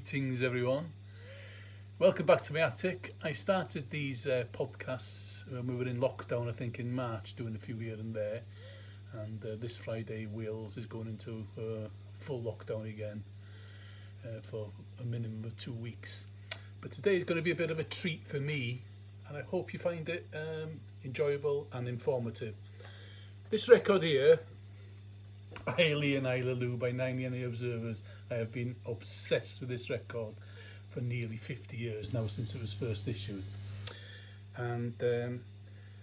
Greetings everyone. Welcome back to my attic. I started these podcasts when we were in lockdown, I think in March, doing a few here and there. And this Friday Wales is going into full lockdown again for a minimum of 2 weeks. But today is going to be a bit of a treat for me, and I hope you find it enjoyable and informative. This record here, Aily and Ailaloo by Niney and the Observers. I have been obsessed with this record for nearly 50 years now, since it was first issued. And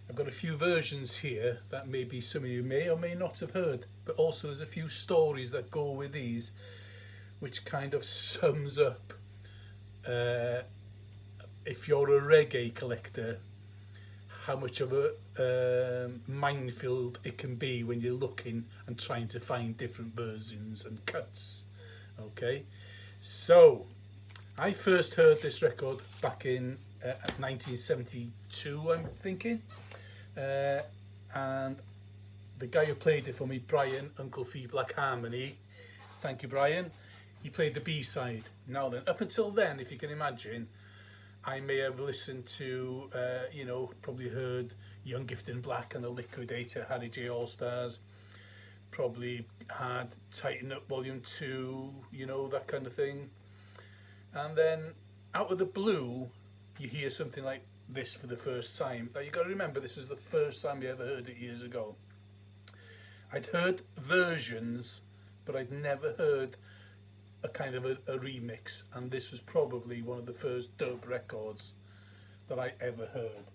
I've got a few versions here that maybe some of you may or may not have heard, but also there's a few stories that go with these, which kind of sums up, if you're a reggae collector, how much of a minefield it can be when you're looking and trying to find different versions and cuts. Okay, so I first heard this record back in 1972, I'm thinking, and the guy who played it for me, Brian, Uncle Fee Black Harmony, thank you Brian, he played the B-side. Now then, up until then, if you can imagine, I may have listened to, probably heard Young Gifted and Black and the Liquidator, Harry J. All-Stars, probably had Tighten Up Volume 2, that kind of thing. And then, out of the blue, you hear something like this for the first time. Now, you've got to remember, this is the first time you ever heard it years ago. I'd heard versions, but I'd never heard a kind of a remix, and this was probably one of the first dub records that I ever heard.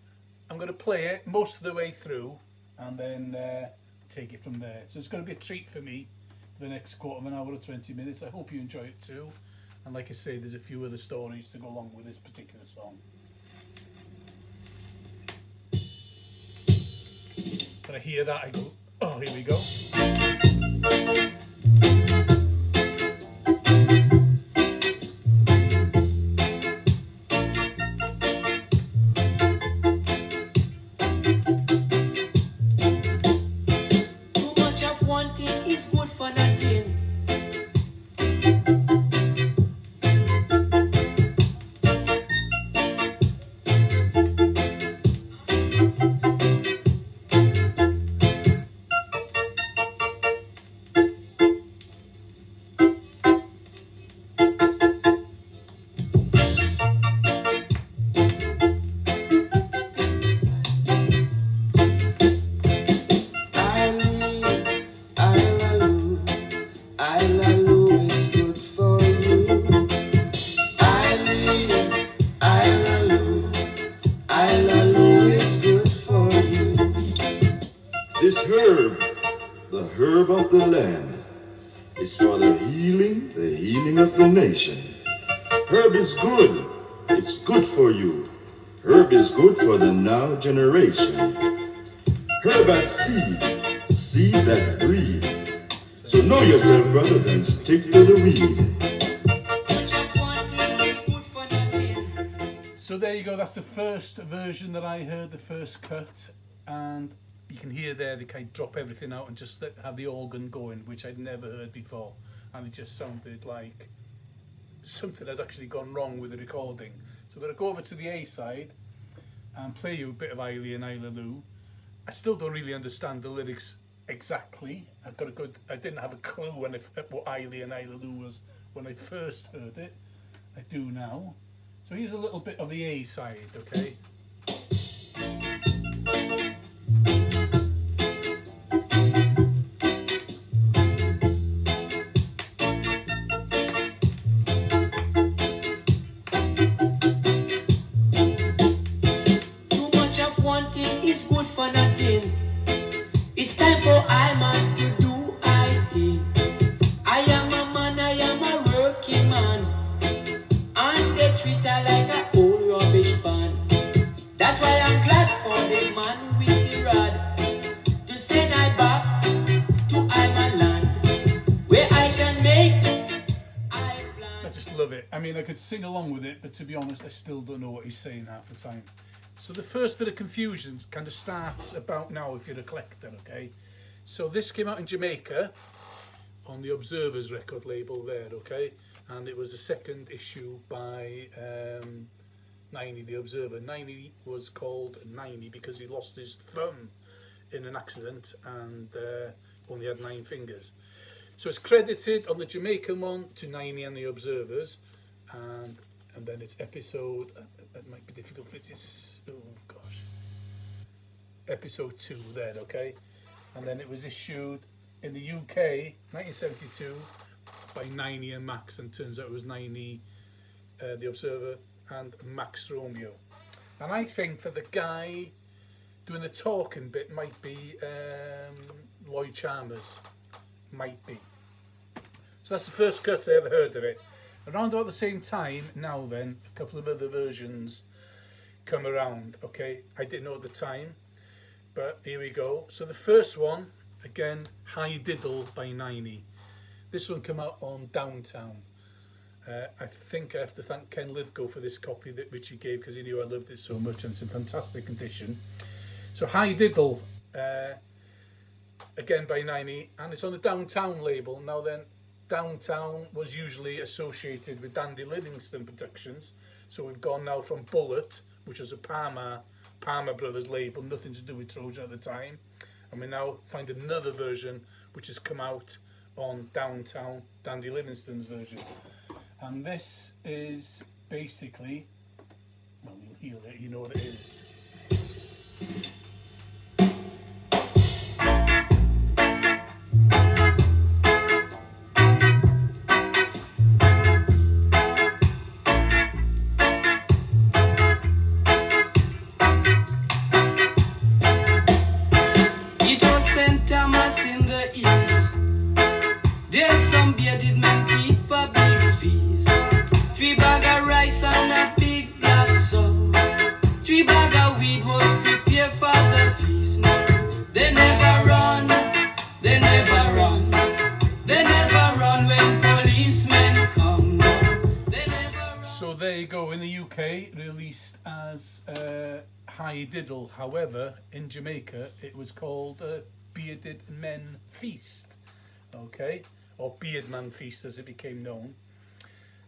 I'm going to play it most of the way through and then take it from there. So it's going to be a treat for me for the next quarter of an hour or 20 minutes. I hope you enjoy it too, and like I say, there's a few other stories to go along with this particular song. When I hear that, I go, oh, here we go. This herb, the herb of the land, is for the healing of the nation. Herb is good, it's good for you. Herb is good for the now generation. Herb as seed that breed. So know yourself, brothers, and stick to the weed. So there you go, that's the first version that I heard, the first cut, and you can hear there they kind of drop everything out and just have the organ going, which I'd never heard before, and it just sounded like something had actually gone wrong with the recording. So I'm going to go over to the A side and play you a bit of Aily and Ailaloo. I still don't really understand the lyrics exactly. I didn't have a clue what Aily and Ailaloo was when I first heard it. I do now. So here's a little bit of the A side, okay? It's time for I man to do I thing. I am a man, I am a working man, and they treat her like a old rubbish pan. That's why I'm glad for the man with the rod to send I back to I man land, where I can make I plan. I just love it. I mean, I could sing along with it, but to be honest, I still don't know what he's saying half the time. So the first bit of confusion kind of starts about now if you're a collector, okay? So this came out in Jamaica on the Observer's record label there, okay? And it was a second issue by Niney, the Observer. Niney was called Niney because he lost his thumb in an accident and only had 9 fingers. So it's credited on the Jamaican one to Niney and the Observers, and then it's episode, it might be difficult for it, it's, oh gosh, episode 2 there, okay? And then it was issued in the UK, 1972, by Niney and Max, and turns out it was Niney, the Observer, and Max Romeo. And I think that the guy doing the talking bit might be Lloyd Chalmers, might be. So that's the first cut I ever heard of it. Around about the same time, now then, a couple of other versions come around, okay? I didn't know at the time, but here we go. So the first one, again, High Diddle by Niney. This one came out on Downtown. I think I have to thank Ken Lithgow for this copy that which he gave because he knew I loved it so much, and it's in fantastic condition. So High Diddle, again by Niney, and it's on the Downtown label. Now then, Downtown was usually associated with Dandy Livingstone Productions, so we've gone now from Bullet, which was a Palmer Brothers label, nothing to do with Trojan at the time, and we now find another version which has come out on Downtown, Dandy Livingstone's version. And this is basically, well, you'll hear it, you know what it is. It was St. Thomas in the east. There's some bearded men keep a big feast. 3 bag of rice and a big black soul. 3 bag of weed was prepared for the feast. No, they never run, they never run. They never run when policemen come. No, they never run. So there you go, in the UK, released as High Diddle. However, in Jamaica, it was called Bearded Men Feast, okay? Or Beardman Feast as it became known.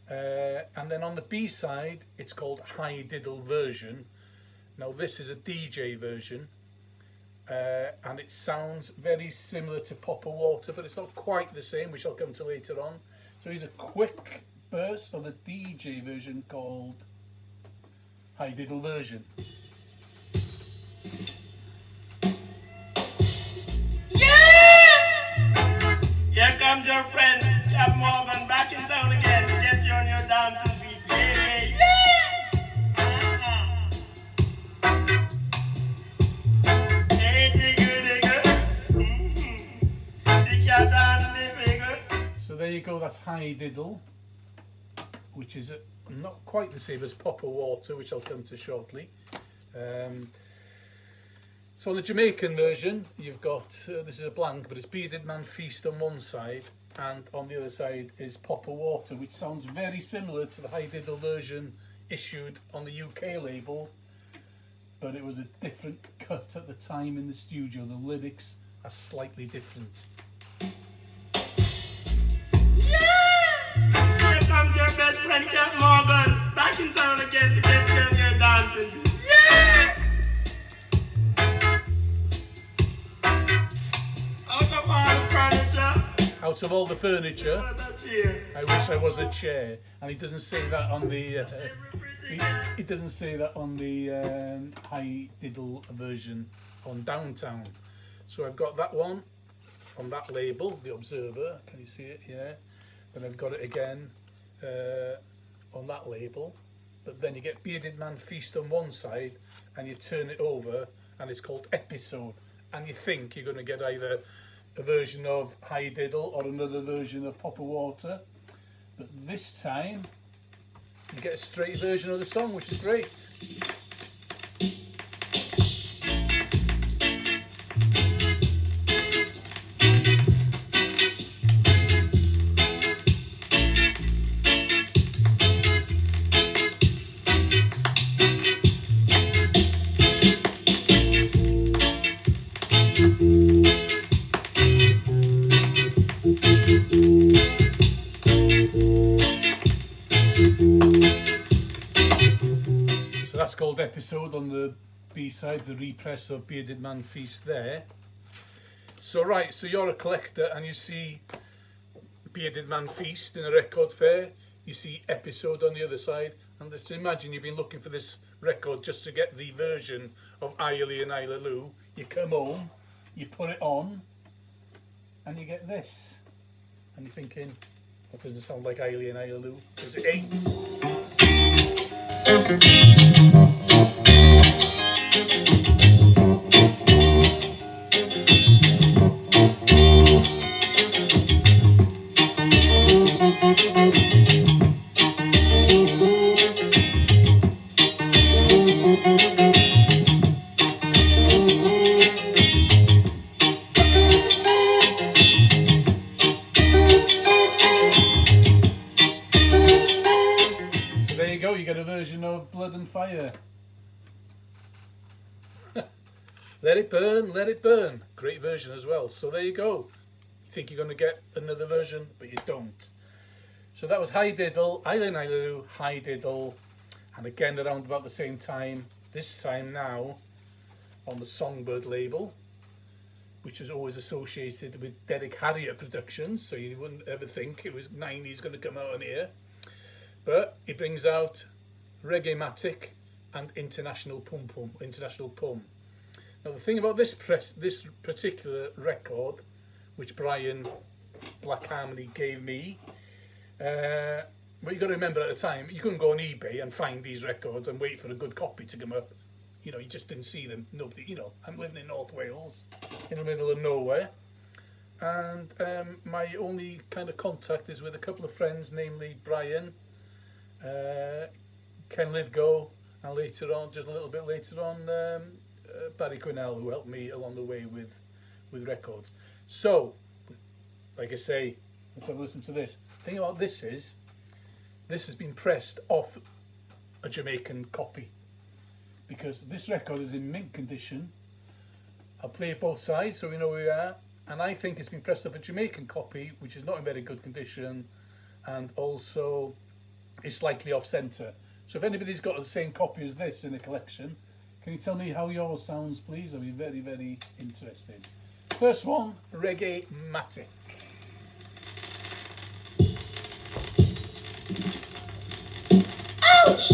And then on the B-side, it's called High Diddle Version. Now this is a DJ version, and it sounds very similar to Popper Water, but it's not quite the same, which I'll come to later on. So here's a quick burst of the DJ version called High Diddle Version. Here comes your friend, Cap Morgan, back in town again to get you on your dancing feet. Yeah, yeah, yeah! Hey, digger, digger. The cat and the figure. So there you go, that's High Diddle, which is not quite the same as Popper Water, which I'll come to shortly. So on the Jamaican version, you've got, this is a blank, but it's Bearded Man Feast on one side, and on the other side is Popper Water, which sounds very similar to the High Diddle version issued on the UK label, but it was a different cut at the time in the studio. The lyrics are slightly different. Here comes your best friend, Cap Morgan, back in town again to get you on your dancing feet. Yeah! Out of all the furniture, Out of all the furniture, that's here. I wish I was a chair. And he doesn't say that on the he doesn't say that on the High Diddle version on Downtown. So I've got that one on that label, the Observer. Can you see it? Yeah. Then I've got it again on that label. But then you get Bearded Man Feast on one side, and you turn it over, and it's called Episode. And you think you're going to get either a version of High Diddle or another version of Popper Water, but this time you get a straight version of the song, which is great. old episode on the B-side, the repress of Bearded Man Feast there. So right, so you're a collector and you see Bearded Man Feast in a record fair, you see episode on the other side, and just imagine you've been looking for this record just to get the version of Aily and Ailaloo. You come home, you put it on, and you get this. And you're thinking, that doesn't sound like Aily and Ailaloo, because it ain't. You get a version of Blood and Fire. Let it burn, let it burn. Great version as well. So there you go. You think you're going to get another version, but you don't. So that was Hi Diddle, Aily and Ailaloo, Hi Diddle. And again around about the same time, this time now on the Songbird label, which was always associated with Derek Harriott Productions, so you wouldn't ever think it was Niney's going to come out on here. But it brings out Reggae-matic and International Pum Pum. Now the thing about this particular record, which Brian Black Harmony gave me, what you got to remember at the time, you couldn't go on eBay and find these records and wait for a good copy to come up. You know, you just didn't see them. Nobody, you know, I'm living in North Wales, in the middle of nowhere, and my only kind of contact is with a couple of friends, namely Brian, Ken Lithgow, and later on, just a little bit later on, Barry Quinnell, who helped me along the way with records. So, like I say, let's have a listen to this. The thing about this is, this has been pressed off a Jamaican copy, because this record is in mint condition. I'll play it both sides so we know where we are, and I think it's been pressed off a Jamaican copy, which is not in very good condition, and also it's slightly off centre. So if anybody's got the same copy as this in a collection, can you tell me how yours sounds, please? I'll be very, very interested. First one, Reggae-matic. Ouch!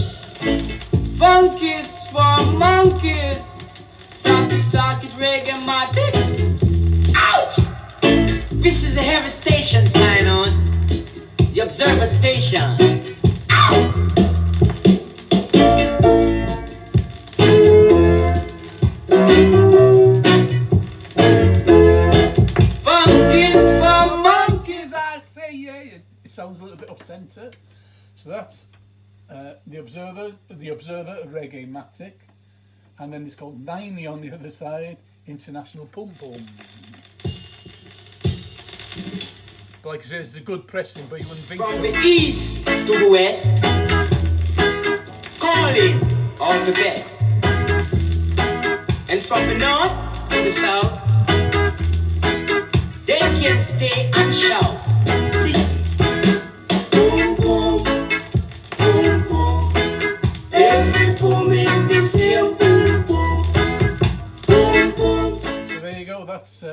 Funkies for monkeys. Sock it, Reggae-matic. Ouch! This is a heavy station sign on. The Observer Station. Ow! Sounds a little bit off centre. So that's the Observer Reggae-matic, and then it's called Niney on the other side, International Pum Pum. But like I said, it's a good pressing, but you wouldn't think From so. the east to the west, calling all the best, and from the north to the south, they can stay and shout. Listen. Boom, boom, boom, boom. Every boom is the same. Boom, boom, boom, boom. So there you go, that's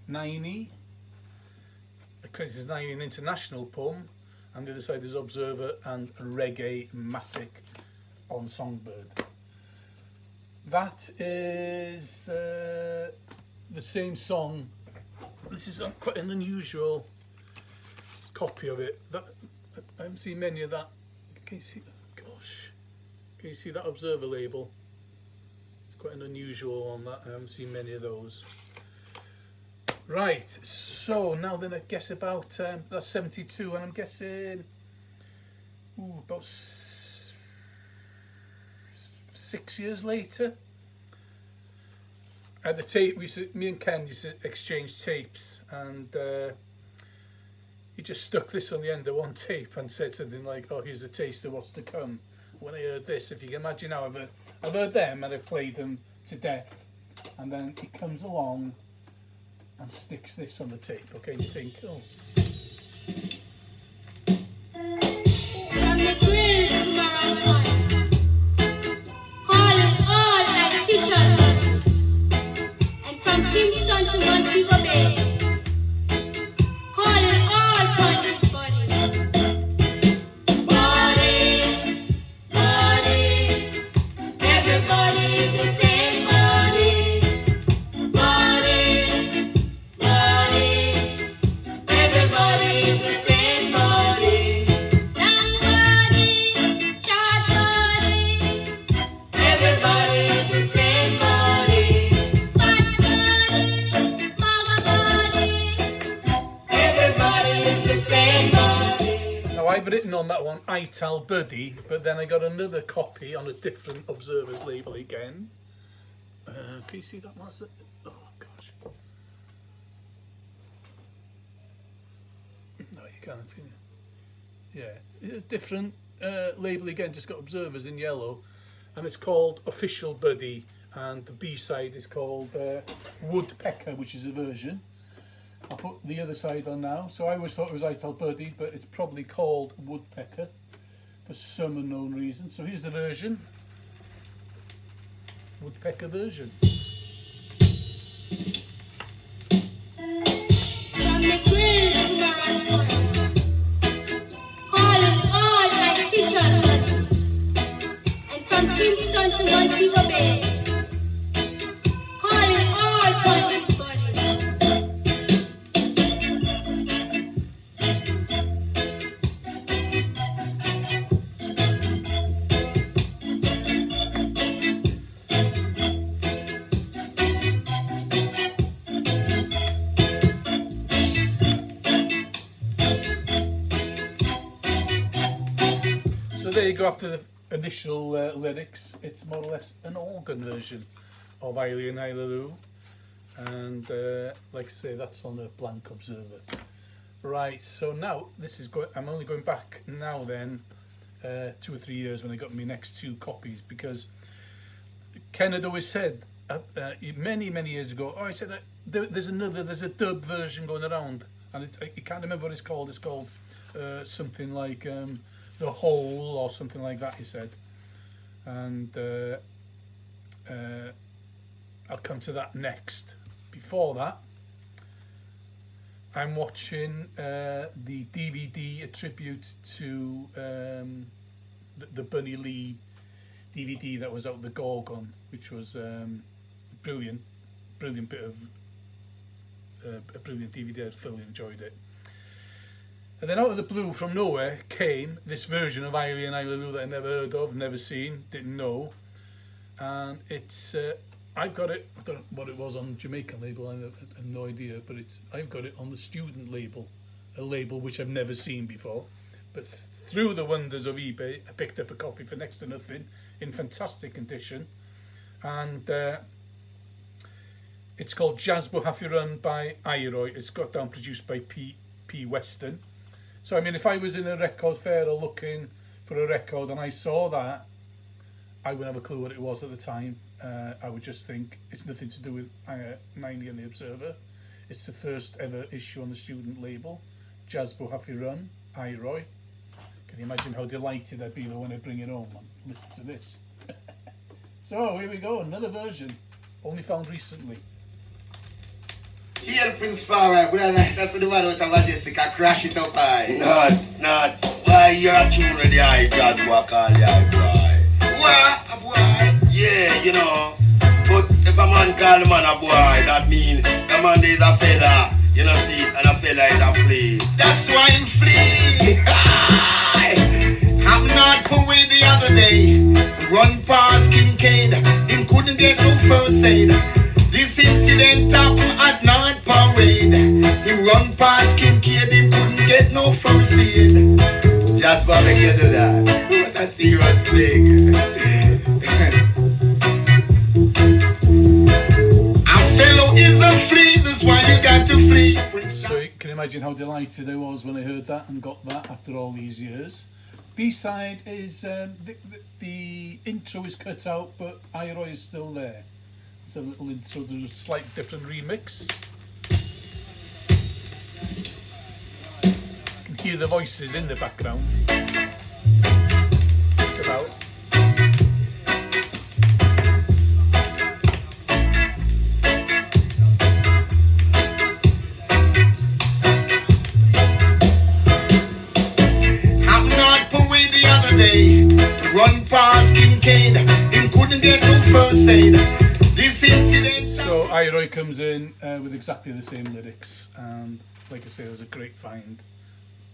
Niney. This is Niney and International Pum, and the other side is Observer and Reggae-matic on Songbird. That is the same song. This is quite an unusual copy of it. That I haven't seen many of that. Can you see? Gosh, can you see that Observer label? It's quite an unusual one. That I haven't seen many of those. Right. So now then, I guess about that's 72, and I'm guessing about 6 years later. At the tape, me and Ken used to exchange tapes, and he just stuck this on the end of one tape and said something like, "Oh, here's a taste of what's to come." When I heard this, if you can imagine how I've heard them and I've played them to death, and then he comes along and sticks this on the tape. Okay, and you think, oh. From the grill tomorrow morning. is the same body. Long body, short body. Everybody is the same body. Fat body, mama body. Everybody is the same body. Now I've written on that one I Tell Buddy, but then I got another copy on a different Observer's label again. Can you see that one? Oh gosh. No, you can't, can you? Yeah, it's a different label again, just got Observers in yellow, and it's called Official Buddy, and the B-side is called Woodpecker, which is a version. I'll put the other side on now. So I always thought it was I Tell Buddy, but it's probably called Woodpecker for some unknown reason. So here's the version. Woodpecker version. From the grill to the runway, calling all my fishers, and from Kingston to Montego Bay, calling all pointed bodies. So there you go, after the initial lyrics, it's more or less an organ version of Aily and Ailaloo. And like I say, that's on a blank Observer. Right, so now this is I'm only going back now then 2 or 3 years when I got my next 2 copies, because Ken had always said many years ago, oh, I said there's a dub version going around, and I can't remember what it's called. It's called something like The Hole or something like that, he said. And I'll come to that next. Before that, I'm watching the DVD, a tribute to the Bunny Lee DVD that was out, the Gorgon, which was brilliant bit of a brilliant DVD. I thoroughly enjoyed it. And then out of the blue, from nowhere, came this version of Aily and Ailaloo that I never heard of, never seen, didn't know. And it's, I've got it, I don't know what it was on Jamaican label, I have no idea, but I've got it on the student label, a label which I've never seen before. But through the wonders of eBay, I picked up a copy for next to nothing, in fantastic condition. And it's called Jazz Buhafi Run by Iroy. It's got down produced by P. Weston. So I mean, if I was in a record fair or looking for a record and I saw that, I wouldn't have a clue what it was at the time. I would just think it's nothing to do with Niney and the Observer. It's the first ever issue on the student label, Jazz Buhafi Run, Iroy. Can you imagine how delighted I'd be when I bring it home and listen to this? So here we go, another version, only found recently. Here, Prince Power, brother, that's the one with the majestic, I crash it up, I. Not. Why, you're a tune with the eye, God, walk all the eye, boy. What, boy? Yeah, you know. But if a man call a man a boy, that mean the man is a fella, you know, see, and a fella is a flea. That's why him flee. I'm not away the other day. Run past Kincaid, him couldn't get no first aid. This incident happened at North Parade. He run past Kincaid, he couldn't get no first aid. Just want to get to that. What a serious thing. A fellow is a flea, that's why you got to flee. So you can imagine how delighted I was when I heard that and got that after all these years. B-side is, the intro is cut out, but Iroy is still there. It's a little sort of slight different remix. You can hear the voices in the background. Just about. I'm not away the other day. Run past Kincaid, him couldn't get no first aid. This incident. So Iroy comes in with exactly the same lyrics, and like I say, it was a great find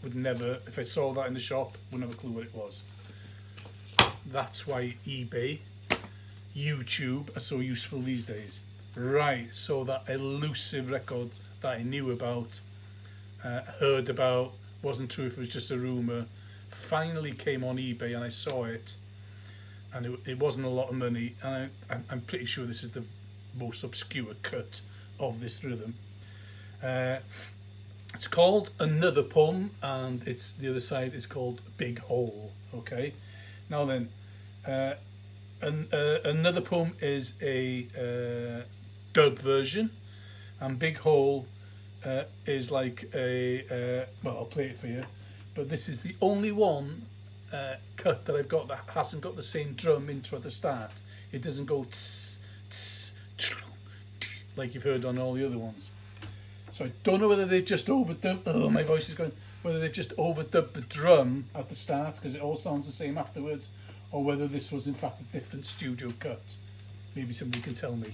would never, if I saw that in the shop, would never clue what it was. That's why eBay, YouTube are so useful these days. Right, so that elusive record that I knew about, heard about, wasn't true if it was just a rumour, finally came on eBay and I saw it, and it wasn't a lot of money, and I'm pretty sure this is the most obscure cut of this rhythm. It's called Another Poem, and it's the other side is called Big Hole. Okay, now then, Another Poem is a dub version, and Big Hole is like a well, I'll play it for you, but this is the only one cut that I've got that hasn't got the same drum intro at the start. It doesn't go tss, tss, like you've heard on all the other ones. So I don't know whether they've just overdubbed, oh my voice is going, whether they've just overdubbed the drum at the start because it all sounds the same afterwards, or whether this was in fact a different studio cut. Maybe somebody can tell me.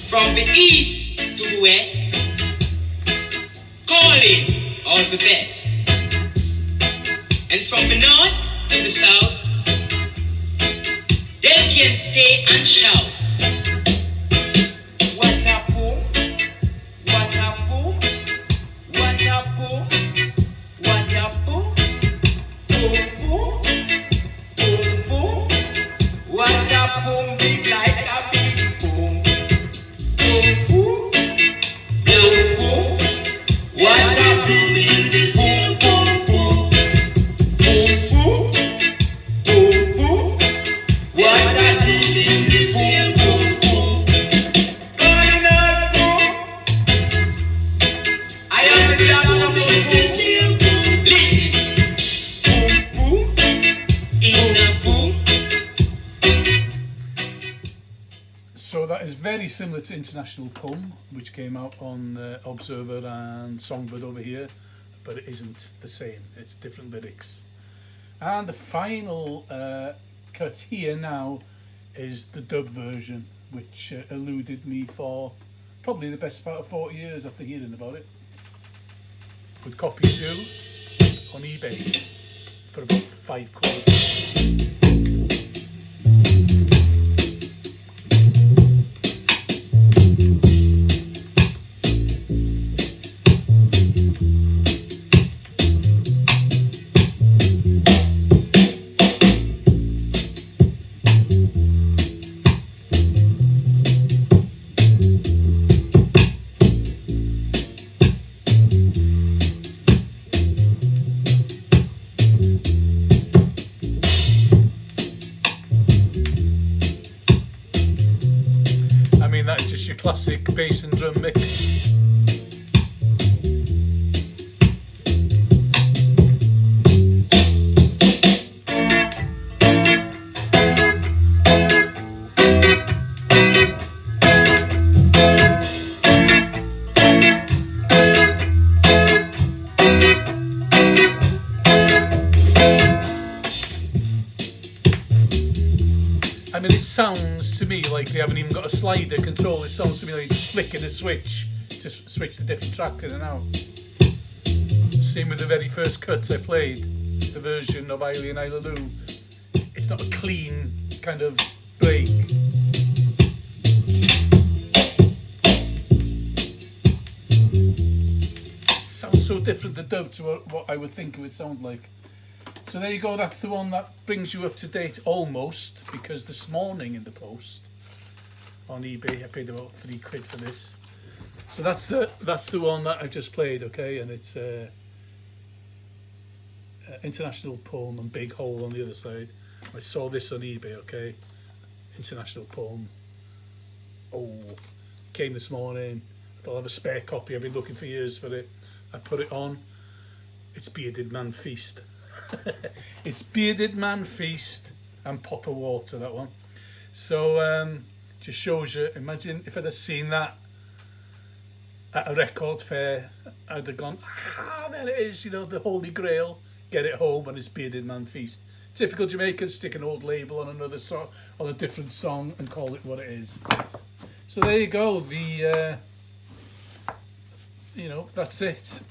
From the east to the west, calling all the best. And from the north to the south, they can stay and shout. What a boom, what a boom, what a boom, what a boom, boom, boom, boom, boom. What a boom, big like a big boom. Boom, boom, boom, boom. What a boom is this boom, boom, boom. Boom, boom, boom, boom. What a boom is this boom, boom, boom. Calling out boom. I am the devil of boom, boom. Listen. Boom, boom, in a boom. So that is very similar to International Poem, which came out on Observer and Songbird over here, but it isn't the same. It's different lyrics. And the final cut here now is the dub version, which eluded me for probably the best part of 40 years after hearing about it. With copies due on eBay for about £5. That's just your classic bass and drum mix. I mean, it sounds to me like they haven't even got a slider control. It sounds to me like just flicking a switch to switch the different tracks in and out. Same with the very first cuts I played, the version of Aily and Ailaloo. It's not a clean kind of break. It sounds so different, the dub, to what I would think it would sound like. So there you go, that's the one that brings you up to date almost, because this morning in the post on eBay I paid about £3 for this. So that's the one that I just played, okay, and it's International Poem and Big Hole on the other side. I saw this on eBay, okay, International Poem. Oh, came this morning. I'll have a spare copy. I've been looking for years for it. I put it on. It's Bearded Man Feast. It's Bearded Man Feast and Pop of Water, that one. So just shows you, imagine if I'd have seen that at a record fair, I'd have gone, there it is, you know, the Holy Grail, get it home, and it's Bearded Man Feast. Typical Jamaicans stick an old label on another song, on a different song, and call it what it is. So there you go, the you know, that's it.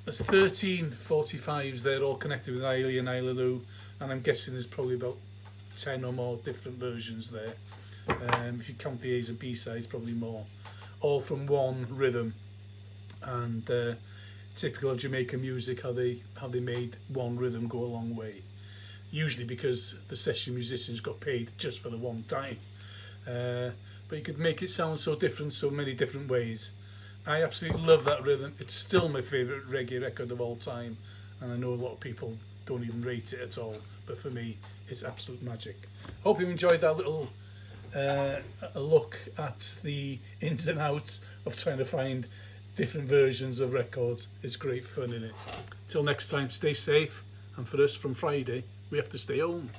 There's 13 45s there, all connected with Aily and Ailaloo, and I'm guessing there's probably about 10 or more different versions there. If you count the A's and B sides, probably more. All from one rhythm, and typical of Jamaican music, how they made one rhythm go a long way. Usually because the session musicians got paid just for the one time. But you could make it sound so different, so many different ways. I absolutely love that rhythm. It's still my favourite reggae record of all time, and I know a lot of people don't even rate it at all, but for me it's absolute magic. Hope you enjoyed that little a look at the ins and outs of trying to find different versions of records. It's great fun, isn't it? Till next time, stay safe, and for us from Friday, we have to stay home.